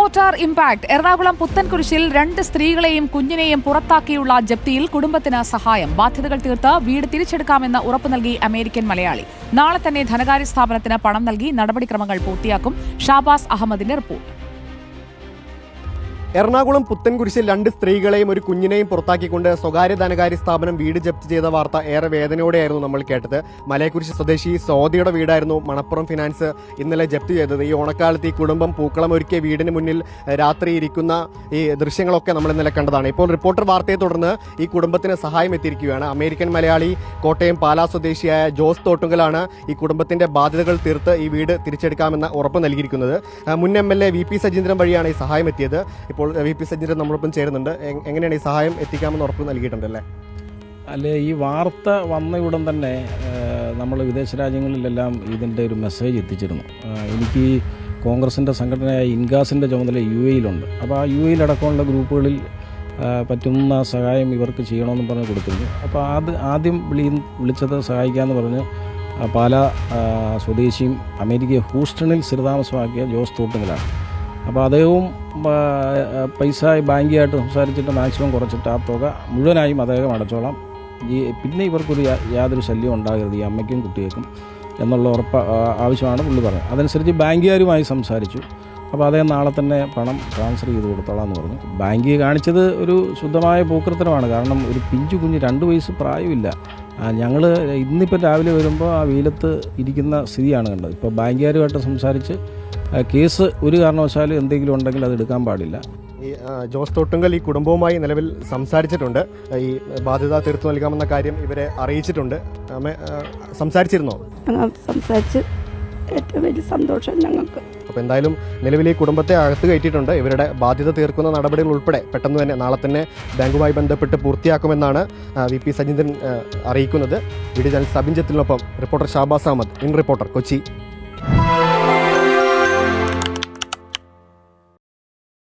Reporter impact. Ernakulam പുത്തൻകുരിശിൽ 2 സ്ത്രീകളെയും കുഞ്ഞിനെയും പുറത്താക്കിയുള്ള ജപ്തിയിൽ കുടുംബത്തിന് സഹായം. ബാധ്യതകൾ തീർത്ത് വീട് തിരിച്ചെടുക്കാമെന്ന് ഉറപ്പു നൽകി അമേരിക്കൻ മലയാളി. നാളെ തന്നെ ധനകാര്യ സ്ഥാപനത്തിന് പണം നൽകി നടപടിക്രമങ്ങൾ പൂർത്തിയാക്കും. ഷാബാസ് അഹമ്മദിന്റെ റിപ്പോർട്ട്. എറണാകുളം പുത്തൻകുരിശിൽ 2 സ്ത്രീകളെയും ഒരു കുഞ്ഞിനെയും പുറത്താക്കിക്കൊണ്ട് സ്വകാര്യ ധനകാര്യ സ്ഥാപനം വീട് ജപ്തി ചെയ്ത വാർത്ത ഏറെ വേദനയോടെയായിരുന്നു നമ്മൾ കേട്ടത്. മലയക്കുരിശ് സ്വദേശി സോദിയുടെ വീടായിരുന്നു മണപ്പുറം ഫിനാൻസ് ഇന്നലെ ജപ്തി ചെയ്തത്. ഈ ഓണക്കാലത്ത് ഈ കുടുംബം പൂക്കളം ഒരുക്കിയ വീടിന് മുന്നിൽ രാത്രി ഇരിക്കുന്ന ഈ ദൃശ്യങ്ങളൊക്കെ നമ്മൾ ഇന്നലെ കണ്ടതാണ്. ഇപ്പോൾ റിപ്പോർട്ടർ വാർത്തയെ തുടർന്ന് ഈ കുടുംബത്തിന് സഹായം എത്തിയിരിക്കുകയാണ്. അമേരിക്കൻ മലയാളി കോട്ടയം പാലാ സ്വദേശിയായ ജോസ് തോട്ടുങ്കലാണ് ഈ കുടുംബത്തിന്റെ ബാധ്യതകൾ തീർത്ത് ഈ വീട് തിരിച്ചെടുക്കാമെന്ന ഉറപ്പ് നൽകിയിരിക്കുന്നത്. മുൻ MLA VP സജീന്ദ്രൻ വഴിയാണ് ഈ സഹായം എത്തിയത്. ഇപ്പോൾ VP സജീന്ദ്രൻ നമ്മളൊപ്പം ചേരുന്നുണ്ട്. എങ്ങനെയാണ് ഈ സഹായം എത്തിക്കാമെന്ന് ഉറപ്പ് നൽകിയിട്ടുണ്ടല്ലേ? അല്ലേ, ഈ വാർത്ത വന്ന ഉടൻ തന്നെ നമ്മൾ വിദേശ രാജ്യങ്ങളിലെല്ലാം ഇതിൻ്റെ ഒരു മെസ്സേജ് എത്തിച്ചിരുന്നു. എനിക്ക് കോൺഗ്രസിൻ്റെ സംഘടനയായ ഇൻഗാസിൻ്റെ ചുമതല UAE-യിലുണ്ട്. അപ്പോൾ ആ UAE-യിലടക്കമുള്ള ഗ്രൂപ്പുകളിൽ പറ്റുന്ന സഹായം ഇവർക്ക് ചെയ്യണമെന്ന് പറഞ്ഞ് കൊടുത്തിരുന്നു. അപ്പോൾ ആദ്യം വിളിച്ചത് സഹായിക്കാമെന്ന് പറഞ്ഞ് പാലാ സ്വദേശിയും അമേരിക്ക ഹൂസ്റ്റണിൽ സ്ഥിരതാമസമാക്കിയ ജോസ് തോട്ടുങ്കലാണ്. അപ്പോൾ അദ്ദേഹവും പൈസ ബാങ്കുമായിട്ട് സംസാരിച്ചിട്ട് മാക്സിമം കുറച്ചിട്ട് ആ തുക മുഴുവനായും അദ്ദേഹം അടച്ചോളാം, പിന്നെ ഇവർക്കൊരു യാതൊരു ശല്യം ഉണ്ടാകരുത് ഈ അമ്മയ്ക്കും കുട്ടികൾക്കും എന്നുള്ള ആവശ്യമാണ് പുള്ളി പറഞ്ഞത്. അതനുസരിച്ച് ബാങ്കുകാരുമായി സംസാരിച്ചു. അപ്പോൾ അദ്ദേഹം നാളെ തന്നെ പണം ട്രാൻസ്ഫർ ചെയ്ത് കൊടുത്തോളാം എന്ന് പറഞ്ഞു. ബാങ്ക് കാണിച്ചത് ഒരു ശുദ്ധമായ പോക്കൃത്തരമാണ്. കാരണം ഒരു പിഞ്ചു കുഞ്ഞ് 2 വയസ്സ് പ്രായമില്ല. ഞങ്ങൾ ഇന്നിപ്പോൾ രാവിലെ വരുമ്പോൾ ആ വെയിലത്ത് ഇരിക്കുന്ന സ്ഥിതിയാണ് കണ്ടത്. ഇപ്പോൾ ബാങ്കുകാരുമായിട്ട് സംസാരിച്ച് കേസ് ഒരു കാരണവശാലും എന്തെങ്കിലും ഉണ്ടെങ്കിൽ അത് എടുക്കാൻ പാടില്ല. ഈ ജോസ് തോട്ടുങ്കൽ ഈ കുടുംബവുമായി നിലവിൽ സംസാരിച്ചിട്ടുണ്ട്. ഈ ബാധ്യത തീർത്തു നൽകാമെന്ന കാര്യം ഇവരെ അറിയിച്ചിട്ടുണ്ട്. സംസാരിച്ചിരുന്നോ? സംസാരിച്ച് ഏറ്റവും വലിയ സന്തോഷം ഞങ്ങൾക്ക്. അപ്പോൾ എന്തായാലും നിലവിൽ ഈ കുടുംബത്തെ അകത്ത് കയറ്റിയിട്ടുണ്ട്. ഇവരുടെ ബാധ്യത തീർക്കുന്ന നടപടികൾ ഉൾപ്പെടെ പെട്ടെന്ന് തന്നെ നാളെ തന്നെ ബാങ്കുമായി ബന്ധപ്പെട്ട് പൂർത്തിയാക്കുമെന്നാണ് VP സജീന്ദ്രൻ അറിയിക്കുന്നത്. വീഡിയോ ചാനൽ സബിൻ ജത്തിനൊപ്പം reporter Shabaz Ahmed, in reporter, Kochi.